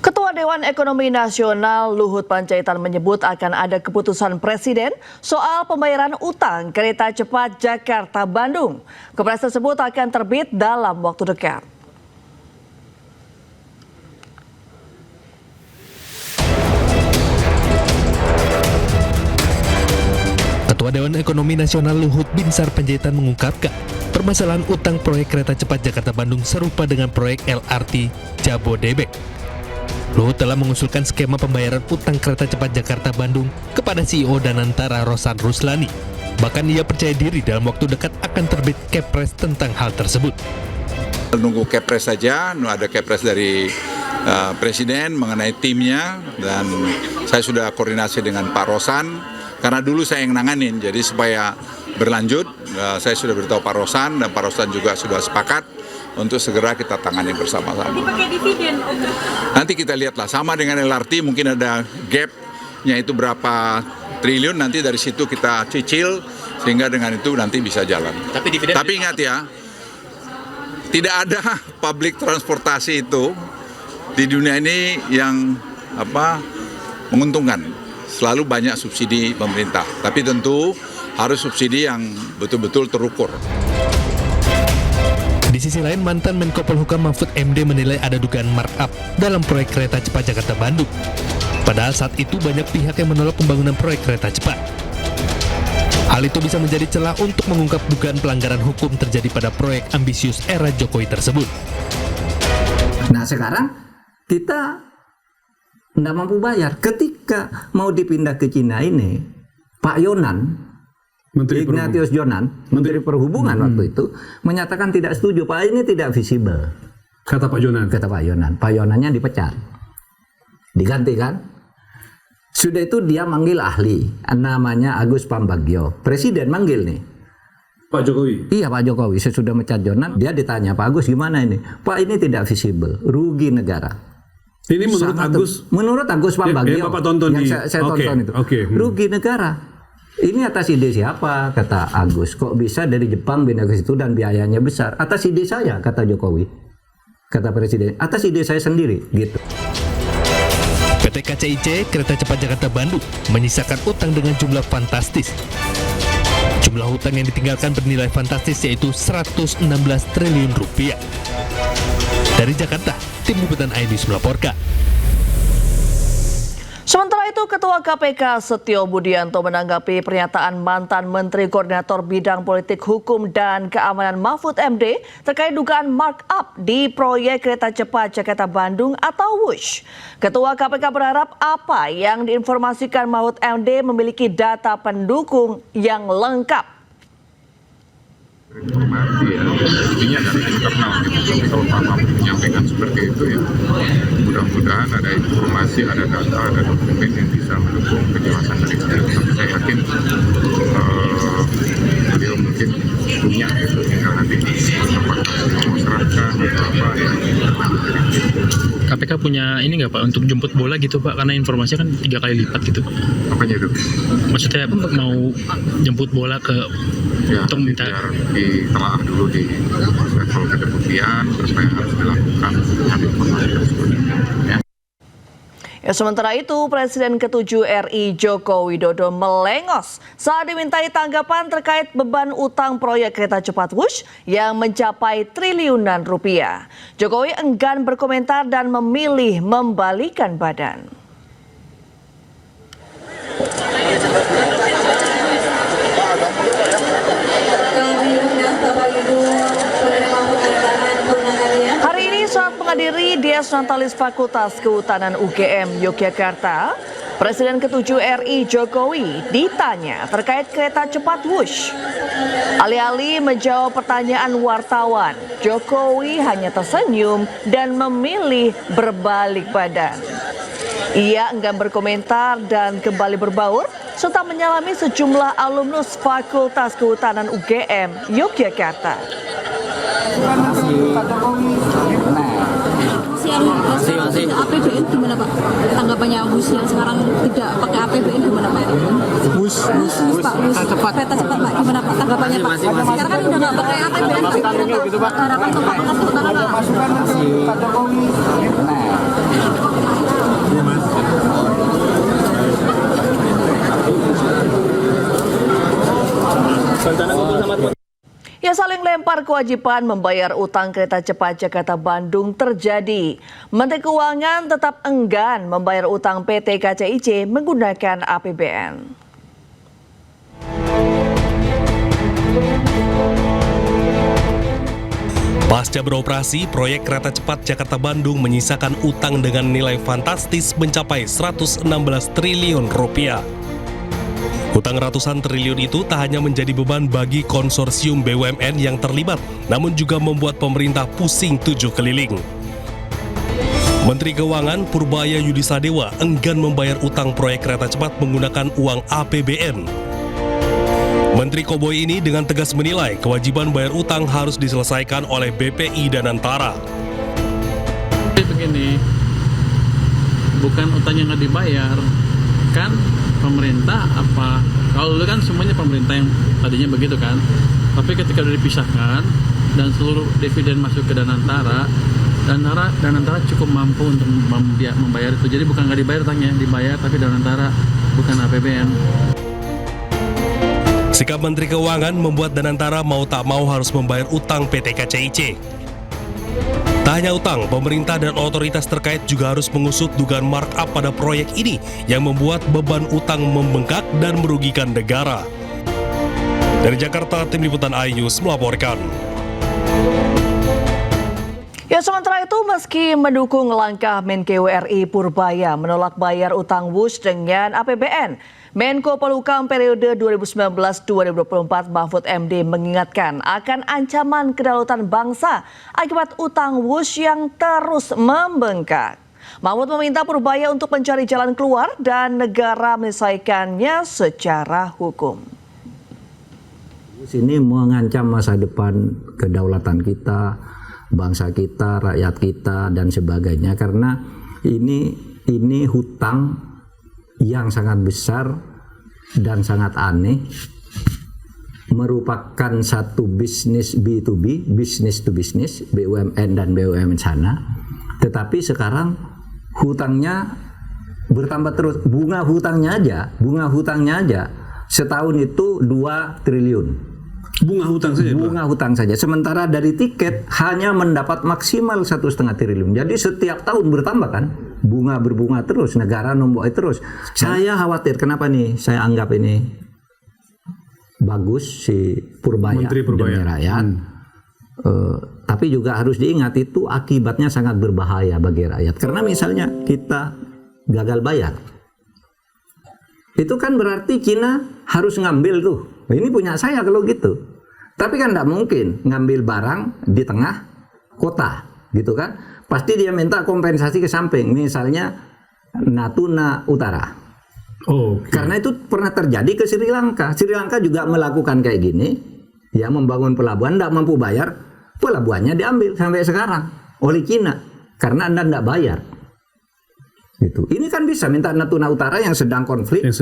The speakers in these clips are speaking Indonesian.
Ketua Dewan Ekonomi Nasional Luhut Panjaitan menyebut akan ada keputusan Presiden soal pembayaran utang kereta cepat Jakarta-Bandung. Kepres tersebut akan terbit dalam waktu dekat. Ketua Dewan Ekonomi Nasional Luhut Binsar Panjaitan mengungkapkan permasalahan utang proyek kereta cepat Jakarta-Bandung serupa dengan proyek LRT Jabodebek. Luhut telah mengusulkan skema pembayaran utang kereta cepat Jakarta-Bandung kepada CEO Danantara Rosan Ruslani. Bahkan ia percaya diri dalam waktu dekat akan terbit Kepres tentang hal tersebut. Nunggu Kepres saja, ada Kepres dari Presiden mengenai timnya, dan saya sudah koordinasi dengan Pak Rosan, karena dulu saya yang nanganin, jadi supaya berlanjut, saya sudah beritahu Pak Rosan, dan Pak Rosan juga sudah sepakat untuk segera kita tangani bersama-sama. Dipakai dividen, nanti kita lihatlah, sama dengan LRT mungkin ada gap-nya itu berapa triliun, nanti dari situ kita cicil sehingga dengan itu nanti bisa jalan. Tapi ingat ya, tidak ada public transportasi itu di dunia ini yang menguntungkan. Selalu banyak subsidi pemerintah, tapi tentu harus subsidi yang betul-betul terukur. Di sisi lain, mantan Menko Polhukam Mahfud MD menilai ada dugaan markup dalam proyek kereta cepat Jakarta-Bandung. Padahal saat itu banyak pihak yang menolak pembangunan proyek kereta cepat. Hal itu bisa menjadi celah untuk mengungkap dugaan pelanggaran hukum terjadi pada proyek ambisius era Jokowi tersebut. Nah sekarang kita tidak mampu bayar. Ketika mau dipindah ke Cina ini, Pak Yonan, Ignatius Jonan, Menteri Perhubungan waktu itu, menyatakan tidak setuju. Pak, ini tidak visible. Kata Pak Yonan. Kata Pak Yonan. Pak Yonannya dipecat. Diganti kan? Sudah itu dia manggil ahli. Namanya Agus Pambagio. Presiden manggil nih. Pak Jokowi? Iya, Pak Jokowi. Sesudah mecat Jonan, dia ditanya, Pak Agus gimana ini? Pak, ini tidak visible. Rugi negara. Ini menurut Agus? Menurut Agus Pambagio. Bapak tonton yang saya tonton itu. Rugi negara. Ini atas ide siapa? Kata Agus. Kok bisa dari Jepang pindah ke situ dan biayanya besar? Atas ide saya, kata Jokowi. Kata Presiden, atas ide saya sendiri, gitu. PT KCIC Kereta Cepat Jakarta-Bandung menyisakan utang dengan jumlah fantastis. Jumlah hutang yang ditinggalkan bernilai fantastis yaitu 116 triliun rupiah. Dari Jakarta, Tim Liputan iNews melaporkan. Sementara itu, Ketua KPK Setio Budianto menanggapi pernyataan mantan Menteri Koordinator Bidang Politik Hukum dan Keamanan Mahfud MD terkait dugaan markup di proyek kereta cepat Jakarta-Bandung atau WUSH. Ketua KPK berharap apa yang diinformasikan Mahfud MD memiliki data pendukung yang lengkap. Informasi ya, intinya dari internal gitu. Kalau Pak Mahfud menyampaikan seperti itu ya, mudah-mudahan ada informasi, ada data, ada dokumen yang bisa mendukung penjelasan dari beliau. Tapi saya yakin beliau mungkin punya gitu, tinggal nanti apakah masyarakat atau apa ya. KPK punya ini nggak Pak untuk jemput bola gitu Pak, karena informasinya kan 3 kali lipat gitu Pak. Apanya itu? Maksudnya mau jemput bola ke ya, untuk minta ditelaah dulu di level kedeputian, terus apa yang harus dilakukan dengan informasi tersebut. Ya, sementara itu, Presiden ke-7 RI Joko Widodo melengos saat dimintai tanggapan terkait beban utang proyek kereta cepat WUSH yang mencapai triliunan rupiah. Jokowi enggan berkomentar dan memilih membalikan badan. Hari ini saat menghadiri Dies Natalis Fakultas Kehutanan UGM Yogyakarta, Presiden ke-7 RI Jokowi ditanya terkait kereta cepat WUSH. Alih-alih menjawab pertanyaan wartawan, Jokowi hanya tersenyum dan memilih berbalik badan. Ia enggan berkomentar dan kembali berbaur serta menyalami sejumlah alumnus Fakultas Kehutanan UGM Yogyakarta. APBN gimana Pak? Tanggapannya WUSH yang sekarang tidak pakai APBN gimana Pak? WUSH Pak, kereta cepat Pak, gimana Pak? Tanggapannya Pak? Sekarang kan udah nggak pakai APBN Pak. Harapan ke Fakultas Kehutanan Pak. dilempar kewajiban membayar utang kereta cepat Jakarta-Bandung terjadi. Menteri Keuangan tetap enggan membayar utang PT KCIC menggunakan APBN. Pasca beroperasi, proyek kereta cepat Jakarta-Bandung menyisakan utang dengan nilai fantastis mencapai 116 triliun rupiah. Utang ratusan triliun itu tak hanya menjadi beban bagi konsorsium BUMN yang terlibat, namun juga membuat pemerintah pusing tujuh keliling. Menteri Keuangan Purbaya Yudisadewa enggan membayar utang proyek kereta cepat menggunakan uang APBN. Menteri Koboi ini dengan tegas menilai kewajiban bayar utang harus diselesaikan oleh BPI dan Antara. Begini, bukan utangnya nggak dibayar, kan pemerintah apa? Kalau dulu kan semuanya pemerintah yang tadinya begitu kan, tapi ketika udah dipisahkan dan seluruh dividen masuk ke Danantara cukup mampu untuk membayar itu. Jadi bukan nggak dibayar utangnya, dibayar tapi Danantara bukan APBN. Sikap Menteri Keuangan membuat Danantara mau tak mau harus membayar utang PT KCIC. Tak hanya utang, pemerintah dan otoritas terkait juga harus mengusut dugaan markup pada proyek ini yang membuat beban utang membengkak dan merugikan negara. Dari Jakarta, Tim Liputan iNews melaporkan. Ya, sementara itu meski mendukung langkah Menkeu RI Purbaya menolak bayar utang WUS dengan APBN, Menko Polhukam periode 2019-2024 Mahfud MD mengingatkan akan ancaman kedaulatan bangsa akibat utang WUS yang terus membengkak. Mahfud meminta Purbaya untuk mencari jalan keluar dan negara menyelesaikannya secara hukum. WUS ini mengancam masa depan kedaulatan kita, bangsa kita, rakyat kita, dan sebagainya, karena ini hutang yang sangat besar dan sangat aneh, merupakan satu bisnis B2B, bisnis to bisnis, BUMN dan BUMN sana, tetapi sekarang hutangnya bertambah terus. Bunga hutangnya aja setahun itu 2 triliun. Bunga hutang saja. Bunga hutang saja. Sementara dari tiket hanya mendapat maksimal 1,5 triliun. Jadi setiap tahun bertambah kan? Berbunga terus, negara nombok terus. Saya khawatir, kenapa nih? Saya anggap ini bagus si Purbaya demi rakyat. Tapi juga harus diingat itu akibatnya sangat berbahaya bagi rakyat. Karena misalnya kita gagal bayar, itu kan berarti Cina harus ngambil tuh. Ini punya saya kalau gitu. Tapi kan tidak mungkin ngambil barang di tengah kota, gitu kan? Pasti dia minta kompensasi ke samping, misalnya Natuna Utara. Karena itu pernah terjadi ke Sri Lanka. Sri Lanka juga melakukan kayak gini, ya, membangun pelabuhan, tidak mampu bayar, pelabuhannya diambil sampai sekarang oleh Cina karena Anda tidak bayar. Gitu. Ini kan bisa minta Natuna Utara yang sedang konflik. Ya,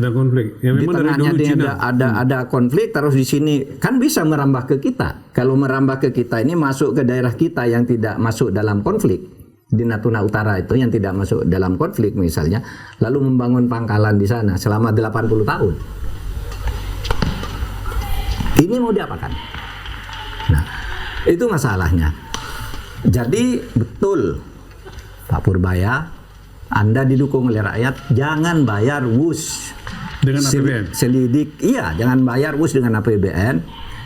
di tengahnya dia ada konflik, terus di sini kan bisa merambah ke kita. Kalau merambah ke kita ini masuk ke daerah kita yang tidak masuk dalam konflik. Di Natuna Utara itu yang tidak masuk dalam konflik misalnya, lalu membangun pangkalan di sana selama 80 tahun. Ini mau diapakan? Nah, itu masalahnya. Jadi betul Pak Purbaya, Anda didukung oleh rakyat, jangan bayar WUS dengan APBN. Jangan bayar WUS dengan APBN.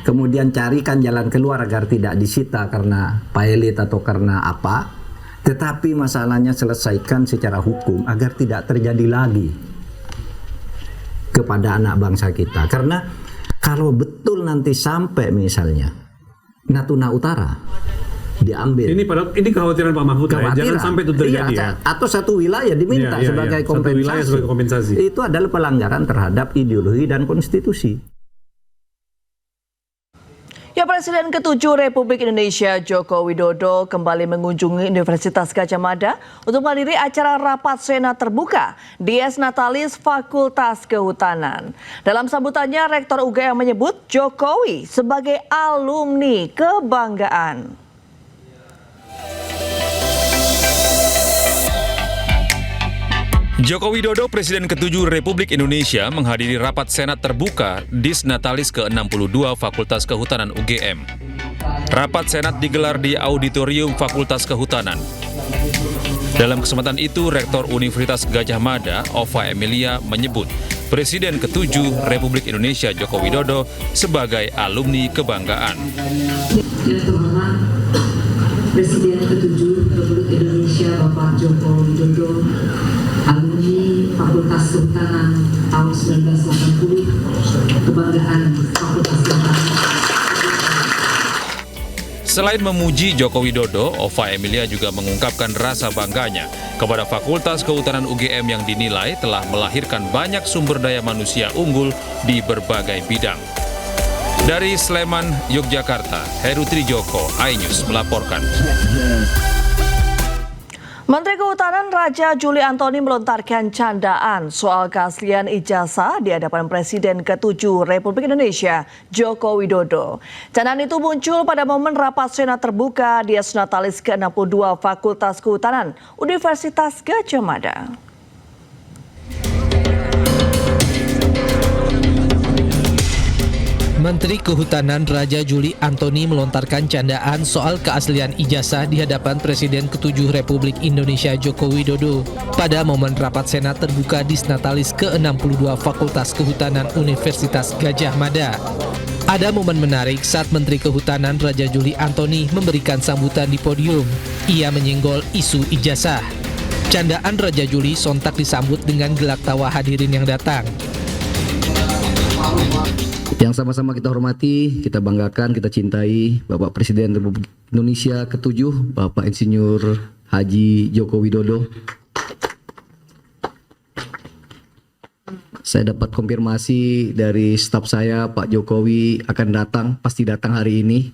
Kemudian carikan jalan keluar agar tidak disita karena pilot atau karena apa. Tetapi masalahnya selesaikan secara hukum agar tidak terjadi lagi kepada anak bangsa kita. Karena kalau betul nanti sampai misalnya Natuna Utara diambil. Ini kekhawatiran Pak Mahfud. Jangan sampai itu terjadi. Atau satu wilayah diminta sebagai kompensasi. Itu adalah pelanggaran terhadap ideologi dan konstitusi. Ya, Presiden ke-7 Republik Indonesia Joko Widodo kembali mengunjungi Universitas Gadjah Mada untuk menghadiri acara rapat Senat terbuka Dies Natalis Fakultas Kehutanan. Dalam sambutannya, Rektor UGM menyebut Jokowi sebagai alumni kebanggaan. Joko Widodo, Presiden ke-7 Republik Indonesia, menghadiri rapat Senat terbuka Dies Natalis ke-62 Fakultas Kehutanan UGM. Rapat Senat digelar di Auditorium Fakultas Kehutanan. Dalam kesempatan itu, Rektor Universitas Gadjah Mada, Ova Emilia, menyebut Presiden ke-7 Republik Indonesia Joko Widodo sebagai alumni kebanggaan. Yang terhormat Presiden ke-7 Republik Indonesia Bapak Joko Widodo, alumni Fakultas Kehutanan tahun 1980, kebanggaan Fakultas Kehutanan. Selain memuji Joko Widodo, Ova Emilia juga mengungkapkan rasa bangganya kepada Fakultas Kehutanan UGM yang dinilai telah melahirkan banyak sumber daya manusia unggul di berbagai bidang. Dari Sleman, Yogyakarta, Heru Trijoko, iNews melaporkan. Menteri Kehutanan Raja Juli Antoni melontarkan candaan soal keaslian ijazah di hadapan Presiden ke-7 Republik Indonesia Joko Widodo. Candaan itu muncul pada momen rapat Senat terbuka Dies Natalis ke-62 Fakultas Kehutanan Universitas Gadjah Mada. Menteri Kehutanan Raja Juli Antoni melontarkan candaan soal keaslian ijazah di hadapan Presiden ke-7 Republik Indonesia Joko Widodo pada momen rapat Senat terbuka Dies Natalis ke-62 Fakultas Kehutanan Universitas Gadjah Mada. Ada momen menarik saat Menteri Kehutanan Raja Juli Antoni memberikan sambutan di podium. Ia menyenggol isu ijazah. Candaan Raja Juli sontak disambut dengan gelak tawa hadirin yang datang. Yang sama-sama kita hormati, kita banggakan, kita cintai Bapak Presiden Republik Indonesia ke-7, Bapak Insinyur Haji Joko Widodo. Saya dapat konfirmasi dari staf saya, Pak Jokowi akan datang, pasti datang hari ini.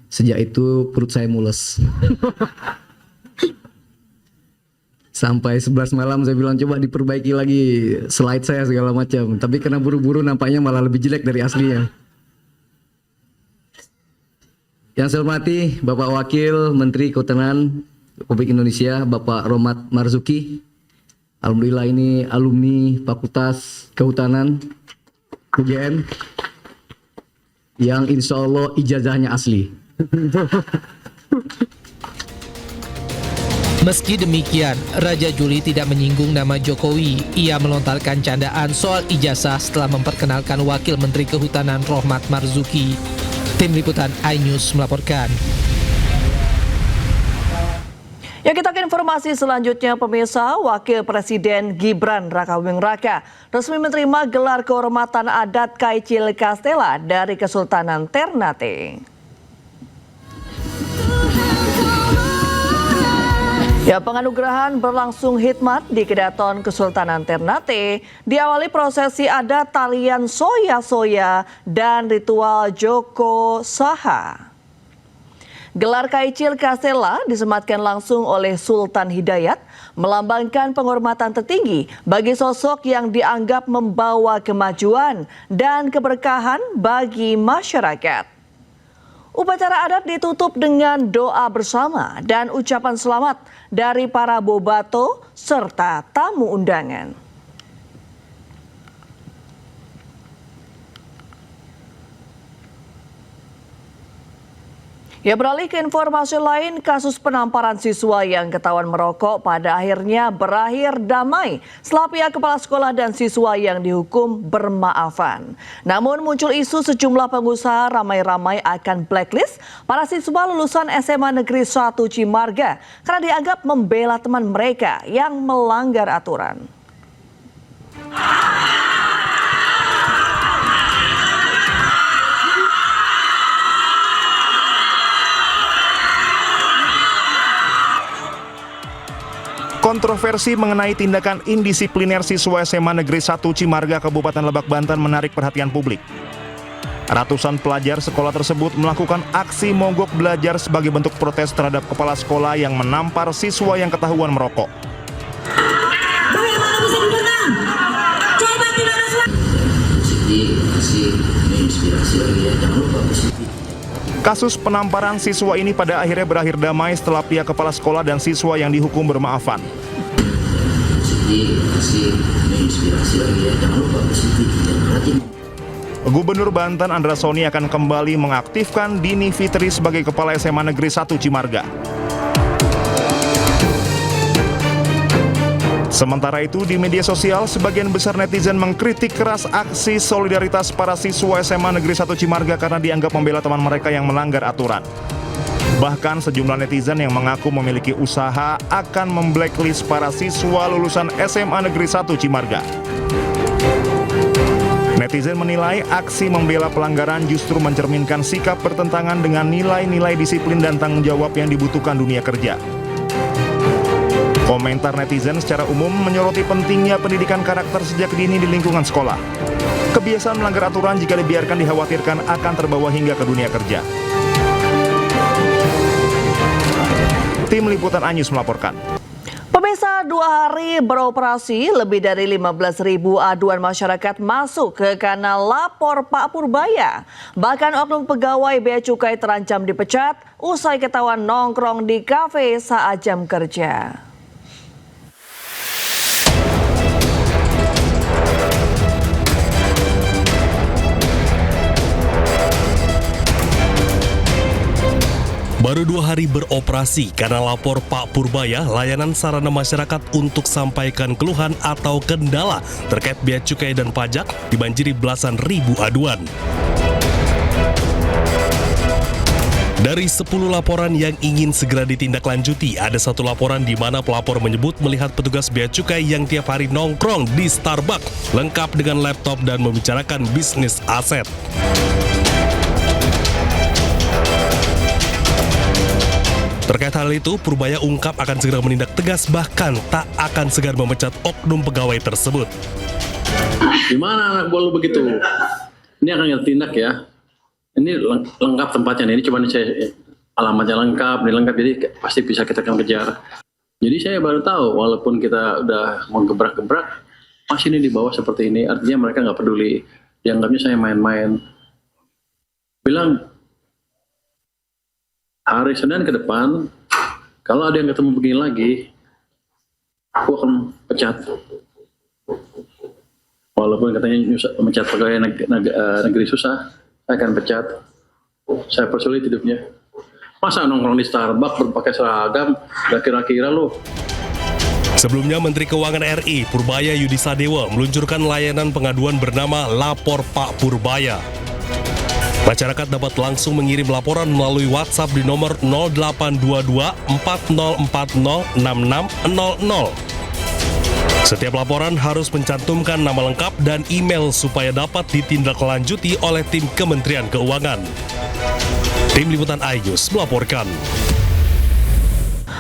Sejak itu perut saya mules. Sampai 11 malam saya bilang coba diperbaiki lagi slide saya segala macam. Tapi karena buru-buru nampaknya malah lebih jelek dari aslinya. Yang saya hormati Bapak Wakil Menteri Kehutanan Republik Indonesia Bapak Rohmat Marzuki. Alhamdulillah ini alumni Fakultas Kehutanan UGM yang insya Allah ijazahnya asli. Meski demikian, Raja Juli tidak menyinggung nama Jokowi. Ia melontarkan candaan soal ijazah setelah memperkenalkan Wakil Menteri Kehutanan Rohmat Marzuki. Tim Liputan iNews melaporkan. Ya, kita ke informasi selanjutnya, pemirsa. Wakil Presiden Gibran Rakabuming Raka resmi menerima gelar kehormatan adat Kaicil Castella dari Kesultanan Ternate. Ya, penganugerahan berlangsung hikmat di Kedaton Kesultanan Ternate, diawali prosesi adat talian soya-soya dan ritual Joko Saha. Gelar Kaicil Castella disematkan langsung oleh Sultan Hidayat, melambangkan penghormatan tertinggi bagi sosok yang dianggap membawa kemajuan dan keberkahan bagi masyarakat. Upacara adat ditutup dengan doa bersama dan ucapan selamat dari para bobato serta tamu undangan. Ya, beralih ke informasi lain, kasus penamparan siswa yang ketahuan merokok pada akhirnya berakhir damai setelah pihak kepala sekolah dan siswa yang dihukum bermaafan. Namun muncul isu sejumlah pengusaha ramai-ramai akan blacklist para siswa lulusan SMA Negeri 1 Cimarga karena dianggap membela teman mereka yang melanggar aturan. Kontroversi mengenai tindakan indisipliner siswa SMA Negeri 1 Cimarga, Kabupaten Lebak, Banten menarik perhatian publik. Ratusan pelajar sekolah tersebut melakukan aksi mogok belajar sebagai bentuk protes terhadap kepala sekolah yang menampar siswa yang ketahuan merokok. Kasus penamparan siswa ini pada akhirnya berakhir damai setelah pihak kepala sekolah dan siswa yang dihukum bermaafan. Gubernur Banten Andra Soni akan kembali mengaktifkan Dini Fitri sebagai Kepala SMA Negeri 1 Cimarga. Sementara itu, di media sosial, sebagian besar netizen mengkritik keras aksi solidaritas para siswa SMA Negeri 1 Cimarga karena dianggap membela teman mereka yang melanggar aturan. Bahkan sejumlah netizen yang mengaku memiliki usaha akan memblacklist para siswa lulusan SMA Negeri 1 Cimarga. Netizen menilai aksi membela pelanggaran justru mencerminkan sikap bertentangan dengan nilai-nilai disiplin dan tanggung jawab yang dibutuhkan dunia kerja. Komentar netizen secara umum menyoroti pentingnya pendidikan karakter sejak dini di lingkungan sekolah. Kebiasaan melanggar aturan jika dibiarkan dikhawatirkan akan terbawa hingga ke dunia kerja. Tim Liputan iNews melaporkan. Pemirsa, 2 hari beroperasi, lebih dari 15.000 aduan masyarakat masuk ke kanal Lapor Pak Purbaya. Bahkan oknum pegawai Bea Cukai terancam dipecat usai ketahuan nongkrong di kafe saat jam kerja. Baru 2 hari beroperasi, Kanal Lapor Pak Purbaya, layanan sarana masyarakat untuk sampaikan keluhan atau kendala terkait bea cukai dan pajak, dibanjiri belasan ribu aduan. Dari 10 laporan yang ingin segera ditindaklanjuti, ada 1 laporan di mana pelapor menyebut melihat petugas bea cukai yang tiap hari nongkrong di Starbucks, lengkap dengan laptop dan membicarakan bisnis aset. Terkait hal itu, Purbaya ungkap akan segera menindak tegas, bahkan tak akan segan memecat oknum pegawai tersebut. Gimana anak buah lu begitu? Ini akan kita tindak ya. Ini lengkap tempatnya. Ini cuma saya alamatnya lengkap, ini lengkap, jadi pasti bisa kita akan kejar. Jadi saya baru tahu, walaupun kita udah mau gebrak-gebrak, masih ini di bawah seperti ini. Artinya mereka nggak peduli. Dianggapnya saya main-main. Bilang, hari Senin ke depan, kalau ada yang ketemu begini lagi, aku akan pecat. Walaupun katanya memecat pegawai negeri susah, saya akan pecat. Saya persulit hidupnya. Masa nongkrong di Starbucks berpakai seragam, udah kira-kira loh. Sebelumnya, Menteri Keuangan RI Purbaya Yudi Sadewa meluncurkan layanan pengaduan bernama Lapor Pak Purbaya. Masyarakat dapat langsung mengirim laporan melalui WhatsApp di nomor 0822 4040 6600. Setiap laporan harus mencantumkan nama lengkap dan email supaya dapat ditindaklanjuti oleh tim Kementerian Keuangan. Tim Liputan iNews melaporkan.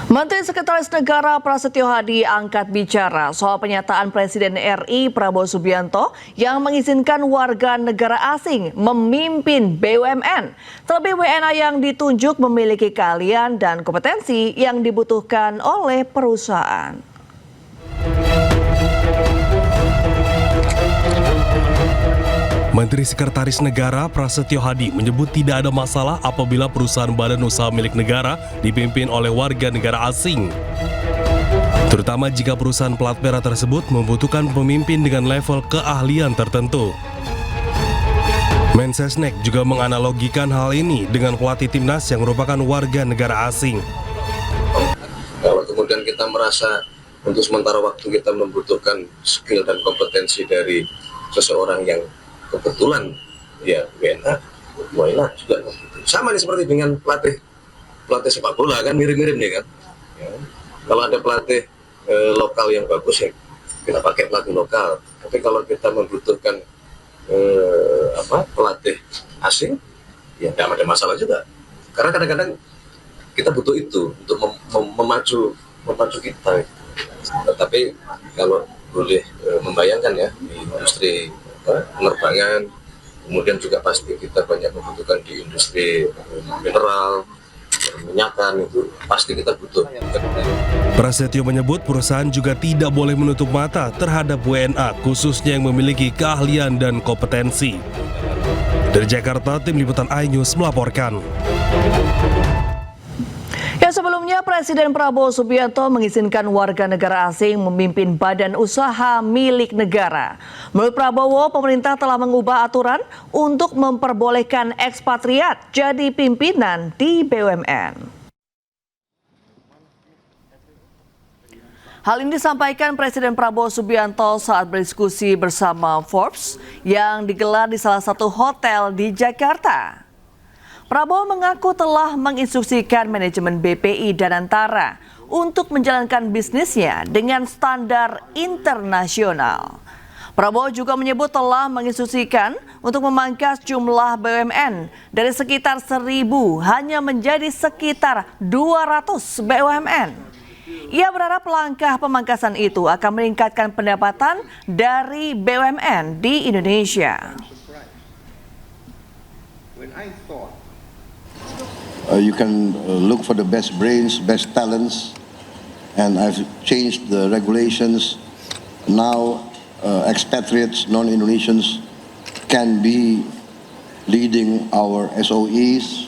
Menteri Sekretaris Negara Prasetyo Hadi angkat bicara soal pernyataan Presiden RI Prabowo Subianto yang mengizinkan warga negara asing memimpin BUMN. Terlebih WNA yang ditunjuk memiliki keahlian dan kompetensi yang dibutuhkan oleh perusahaan. Menteri Sekretaris Negara Prasetyo Hadi menyebut tidak ada masalah apabila perusahaan badan usaha milik negara dipimpin oleh warga negara asing. Terutama jika perusahaan pelat merah tersebut membutuhkan pemimpin dengan level keahlian tertentu. Mensesnek juga menganalogikan hal ini dengan pelatih timnas yang merupakan warga negara asing. Kalau kemudian kita merasa untuk sementara waktu kita membutuhkan skill dan kompetensi dari seseorang yang kebetulan ya WNA, why juga sama nih seperti dengan pelatih sepak bola kan, mirip-mirip nih kan ya. Kalau ada pelatih lokal yang bagus ya kita pakai pelatih lokal, tapi kalau kita membutuhkan pelatih asing ya tidak ada masalah juga, karena kadang-kadang kita butuh itu untuk memacu kita. Tetapi kalau boleh membayangkan ya, di industri penerbangan, kemudian juga pasti kita banyak membutuhkan di industri mineral, minyakan, itu pasti kita butuh. Prasetyo menyebut perusahaan juga tidak boleh menutup mata terhadap WNA, khususnya yang memiliki keahlian dan kompetensi. Dari Jakarta, Tim Liputan iNews melaporkan. Ya, sebelumnya Presiden Prabowo Subianto mengizinkan warga negara asing memimpin badan usaha milik negara. Menurut Prabowo, pemerintah telah mengubah aturan untuk memperbolehkan ekspatriat jadi pimpinan di BUMN. Hal ini disampaikan Presiden Prabowo Subianto saat berdiskusi bersama Forbes yang digelar di salah satu hotel di Jakarta. Prabowo mengaku telah menginstruksikan manajemen BPI Danantara untuk menjalankan bisnisnya dengan standar internasional. Prabowo juga menyebut telah menginstruksikan untuk memangkas jumlah BUMN dari sekitar 1.000 hanya menjadi sekitar 200 BUMN. Ia berharap langkah pemangkasan itu akan meningkatkan pendapatan dari BUMN di Indonesia. You can look for the best brains, best talents, and I've changed the regulations. Now, expatriates, non-Indonesians can be leading our SOEs.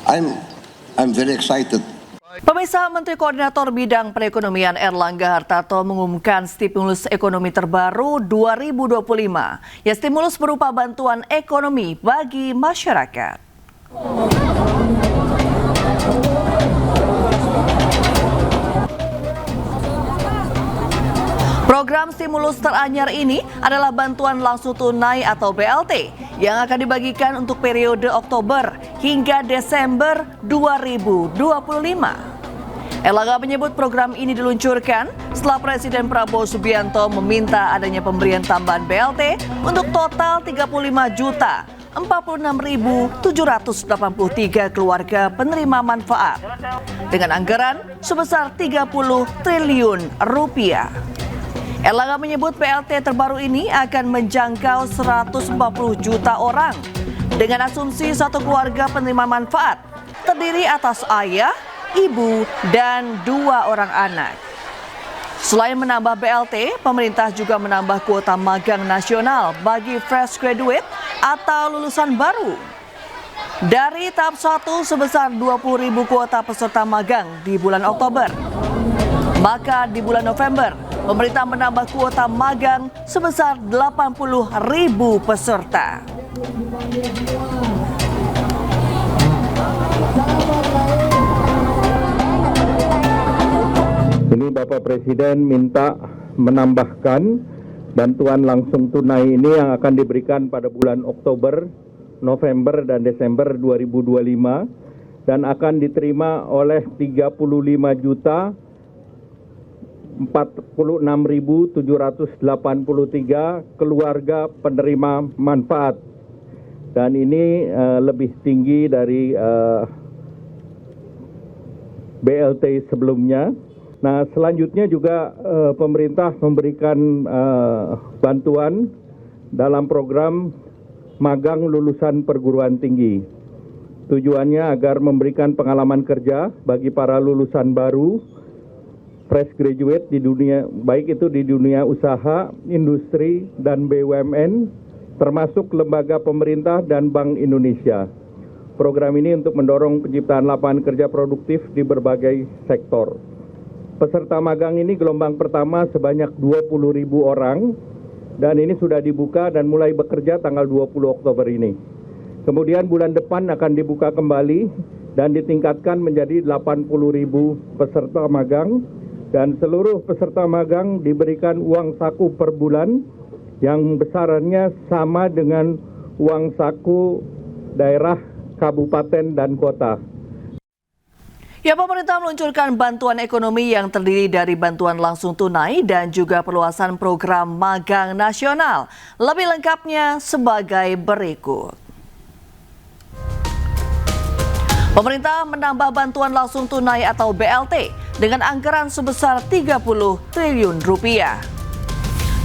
I'm very excited. Pemirsa, Menteri Koordinator Bidang Perekonomian Erlangga Hartarto mengumumkan stimulus ekonomi terbaru 2025. Ya, stimulus berupa bantuan ekonomi bagi masyarakat. Program stimulus teranyar ini adalah bantuan langsung tunai atau BLT yang akan dibagikan untuk periode Oktober hingga Desember 2025. Erlangga menyebut program ini diluncurkan setelah Presiden Prabowo Subianto meminta adanya pemberian tambahan BLT untuk total 35.046.783 keluarga penerima manfaat dengan anggaran sebesar 30 triliun rupiah. Erlangga menyebut BLT terbaru ini akan menjangkau 140 juta orang dengan asumsi satu keluarga penerima manfaat terdiri atas ayah, ibu, dan 2 orang anak. Selain menambah BLT, pemerintah juga menambah kuota magang nasional bagi fresh graduate atau lulusan baru. Dari tahap 1 sebesar 20.000 kuota peserta magang di bulan Oktober. Maka di bulan November, pemerintah menambah kuota magang sebesar 80.000 peserta. Ini Bapak Presiden minta menambahkan bantuan langsung tunai ini yang akan diberikan pada bulan Oktober, November, dan Desember 2025 dan akan diterima oleh 35.46.783 keluarga penerima manfaat. Dan ini lebih tinggi dari BLT sebelumnya. Nah, selanjutnya juga pemerintah memberikan bantuan dalam program magang lulusan perguruan tinggi. Tujuannya agar memberikan pengalaman kerja bagi para lulusan baru, fresh graduate di dunia, baik itu di dunia usaha, industri, dan BUMN, termasuk lembaga pemerintah dan Bank Indonesia. Program ini untuk mendorong penciptaan lapangan kerja produktif di berbagai sektor. Peserta magang ini gelombang pertama sebanyak 20.000 orang, dan ini sudah dibuka dan mulai bekerja tanggal 20 Oktober ini. Kemudian bulan depan akan dibuka kembali dan ditingkatkan menjadi 80.000 peserta magang. Dan seluruh peserta magang diberikan uang saku per bulan yang besarannya sama dengan uang saku daerah, kabupaten, dan kota. Ya, pemerintah meluncurkan bantuan ekonomi yang terdiri dari bantuan langsung tunai dan juga perluasan program magang nasional. Lebih lengkapnya sebagai berikut. Pemerintah menambah bantuan langsung tunai atau BLT dengan anggaran sebesar 30 triliun rupiah.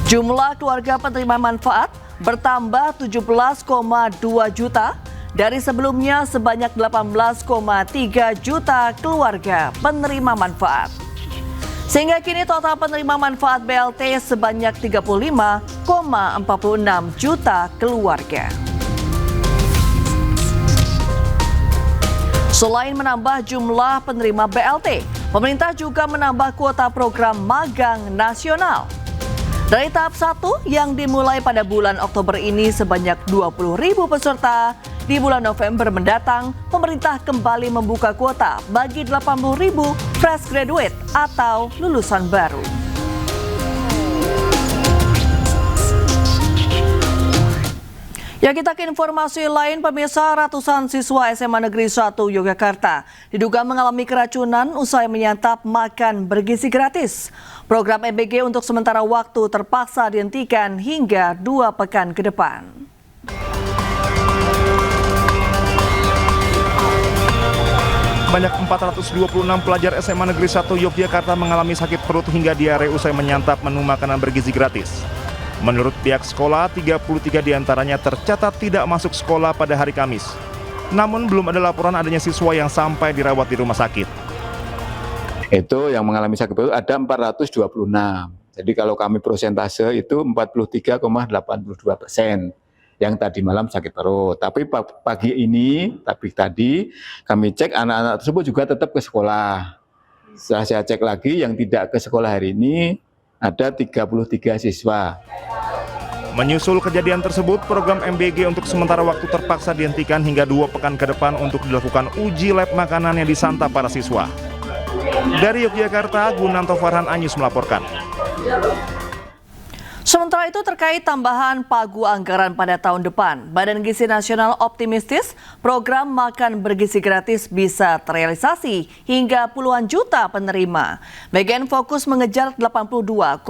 Jumlah keluarga penerima manfaat bertambah 17,2 juta dari sebelumnya sebanyak 18,3 juta keluarga penerima manfaat. Sehingga kini total penerima manfaat BLT sebanyak 35,46 juta keluarga. Selain menambah jumlah penerima BLT, pemerintah juga menambah kuota program magang nasional. Dari tahap 1 yang dimulai pada bulan Oktober ini sebanyak 20.000 peserta, di bulan November mendatang, pemerintah kembali membuka kuota bagi 80.000 fresh graduate atau lulusan baru. Ya, kita ke informasi lain, pemirsa. Ratusan siswa SMA Negeri 1 Yogyakarta diduga mengalami keracunan usai menyantap makan bergizi gratis. Program MBG untuk sementara waktu terpaksa dihentikan hingga 2 pekan ke depan. Banyak 426 pelajar SMA Negeri 1 Yogyakarta mengalami sakit perut hingga diare usai menyantap menu makanan bergizi gratis. Menurut pihak sekolah, 33 diantaranya tercatat tidak masuk sekolah pada hari Kamis. Namun belum ada laporan adanya siswa yang sampai dirawat di rumah sakit. Itu yang mengalami sakit perut ada 426. Jadi kalau kami persentase itu 43,82% yang tadi malam sakit perut. Tapi tadi kami cek anak-anak tersebut juga tetap ke sekolah. Setelah saya cek lagi yang tidak ke sekolah hari ini ada 33 siswa. Menyusul kejadian tersebut, program MBG untuk sementara waktu terpaksa dihentikan hingga 2 pekan ke depan untuk dilakukan uji lab makanan yang disantap para siswa. Dari Yogyakarta, Gunanto Farhan Anyus melaporkan. Sementara itu terkait tambahan pagu anggaran pada tahun depan, Badan Gizi Nasional optimistis program makan bergizi gratis bisa terrealisasi hingga puluhan juta penerima. BGN fokus mengejar 82,9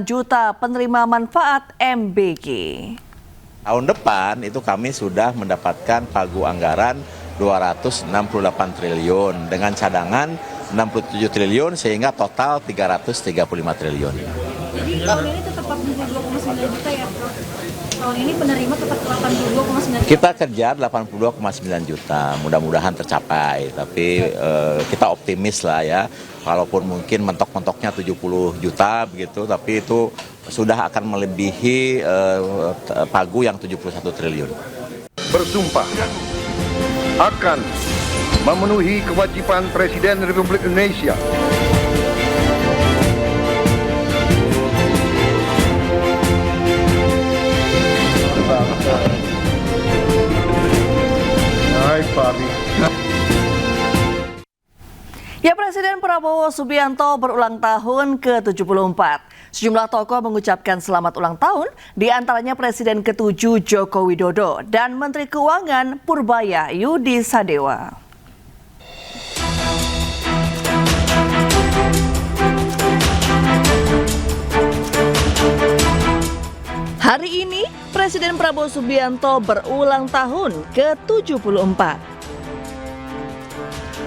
juta penerima manfaat MBG. Tahun depan itu kami sudah mendapatkan pagu anggaran 268 triliun dengan cadangan 67 triliun sehingga total 335 triliun. Jadi tahun ini tetap 82,9 juta ya, Prof? Tahun ini penerima tetap 82,9 juta? Kita kejar 82,9 juta, mudah-mudahan tercapai. Tapi kita optimis lah ya, walaupun mungkin mentok-mentoknya 70 juta begitu, tapi itu sudah akan melebihi pagu yang 71 triliun. Bersumpah akan memenuhi kewajiban Presiden Republik Indonesia Ya, Presiden Prabowo Subianto berulang tahun ke-74. Sejumlah tokoh mengucapkan selamat ulang tahun, di antaranya Presiden ke-7 Joko Widodo dan Menteri Keuangan Purbaya Yudi Sadewa. Hari ini, Presiden Prabowo Subianto berulang tahun ke-74.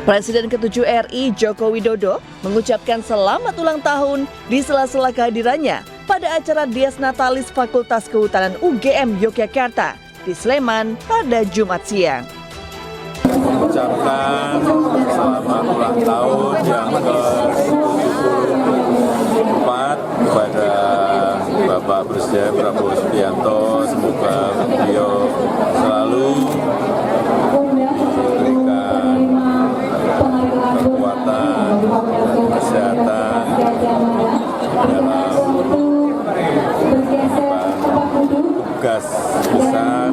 Presiden ke-7 RI Joko Widodo mengucapkan selamat ulang tahun di sela-sela kehadirannya pada acara Dies Natalis Fakultas Kehutanan UGM Yogyakarta di Sleman pada Jumat siang. Mengucapkan selamat ulang tahun yang ke-74 kepada Bapak Presiden Prabowo Subianto. Semoga beliau selalu diberikan kekuatan, kesehatan dalam tugas besar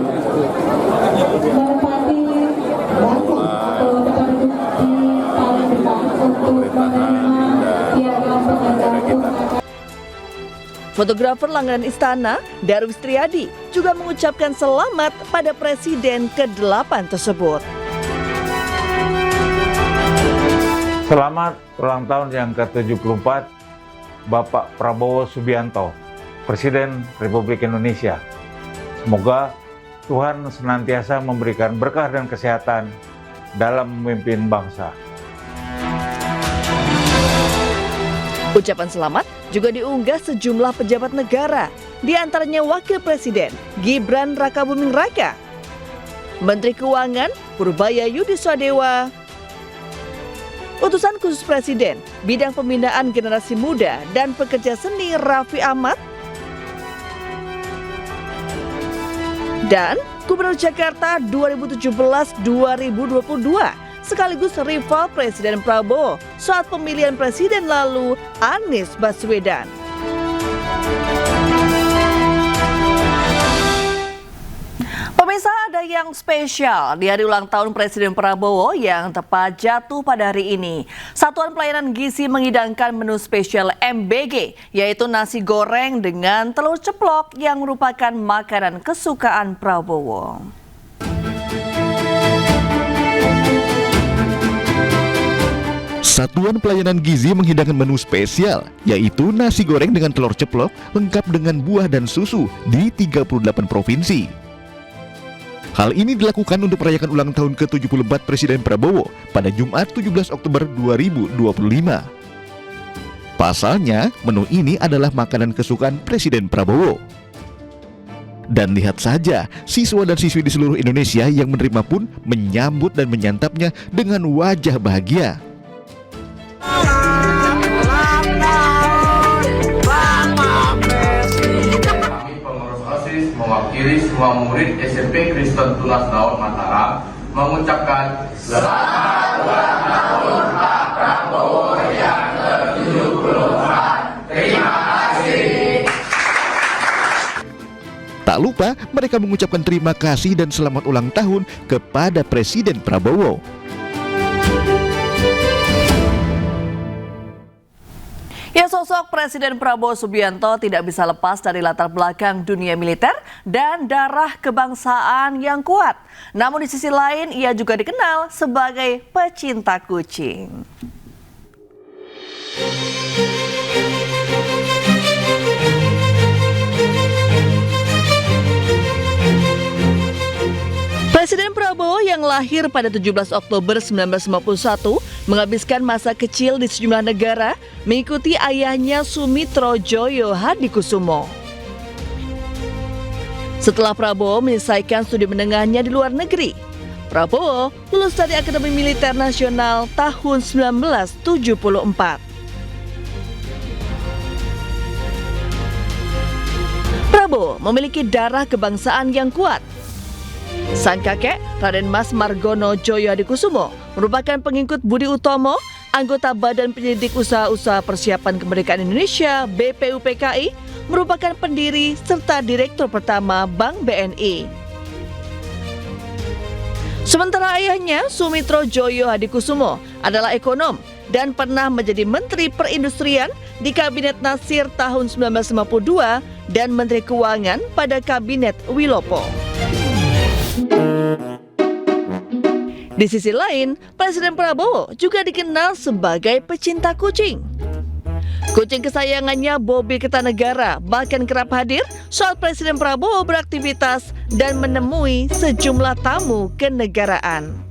mulai pemerintahan dan negara kita. Fotografer langganan istana, Darwis Triadi, juga mengucapkan selamat pada Presiden ke-8 tersebut. Selamat ulang tahun yang ke-74 Bapak Prabowo Subianto, Presiden Republik Indonesia. Semoga Tuhan senantiasa memberikan berkah dan kesehatan dalam memimpin bangsa. Ucapan selamat juga diunggah sejumlah pejabat negara, di antaranya Wakil Presiden Gibran Rakabuming Raka, Menteri Keuangan Purbaya Yudi Sadewa, Utusan Khusus Presiden Bidang Pembinaan Generasi Muda dan Pekerja Seni Raffi Ahmad, dan Gubernur Jakarta 2017-2022 sekaligus rival Presiden Prabowo saat pemilihan presiden lalu, Anies Baswedan. Pemirsa, ada yang spesial di hari ulang tahun Presiden Prabowo yang tepat jatuh pada hari ini. Satuan Pelayanan Gizi menghidangkan menu spesial MBG, yaitu nasi goreng dengan telur ceplok yang merupakan makanan kesukaan Prabowo. Satuan Pelayanan Gizi menghidangkan menu spesial, yaitu nasi goreng dengan telur ceplok lengkap dengan buah dan susu di 38 provinsi. Hal ini dilakukan untuk merayakan ulang tahun ke-74 Presiden Prabowo pada Jumat 17 Oktober 2025. Pasalnya, menu ini adalah makanan kesukaan Presiden Prabowo. Dan lihat saja, siswa dan siswi di seluruh Indonesia yang menerima pun menyambut dan menyantapnya dengan wajah bahagia. Mewakili semua murid SMP Kristen Tunas Daud Mataram mengucapkan selamat ulang tahun Pak Prabowo yang ke-74. Terima kasih. Tak lupa mereka mengucapkan terima kasih dan selamat ulang tahun kepada Presiden Prabowo. Ya, sosok Presiden Prabowo Subianto tidak bisa lepas dari latar belakang dunia militer dan darah kebangsaan yang kuat. Namun di sisi lain, ia juga dikenal sebagai pecinta kucing. Presiden Prabowo yang lahir pada 17 Oktober 1951 menghabiskan masa kecil di sejumlah negara mengikuti ayahnya Sumitro Joyo Hadikusumo. Setelah Prabowo menyelesaikan studi menengahnya di luar negeri, Prabowo lulus dari Akademi Militer Nasional tahun 1974. Prabowo memiliki darah kebangsaan yang kuat. Sang kakek, Raden Mas Margono Joyo Hadikusumo, merupakan pengikut Budi Utomo, anggota Badan Penyelidik Usaha-Usaha Persiapan Kemerdekaan Indonesia (BPUPKI), merupakan pendiri serta direktur pertama Bank BNI. Sementara ayahnya, Sumitro Joyo Hadikusumo, adalah ekonom dan pernah menjadi Menteri Perindustrian di Kabinet Nasir tahun 1952 dan Menteri Keuangan pada Kabinet Wilopo. Di sisi lain, Presiden Prabowo juga dikenal sebagai pecinta kucing. Kucing kesayangannya Bobby Kertanegara bahkan kerap hadir saat Presiden Prabowo beraktivitas dan menemui sejumlah tamu kenegaraan.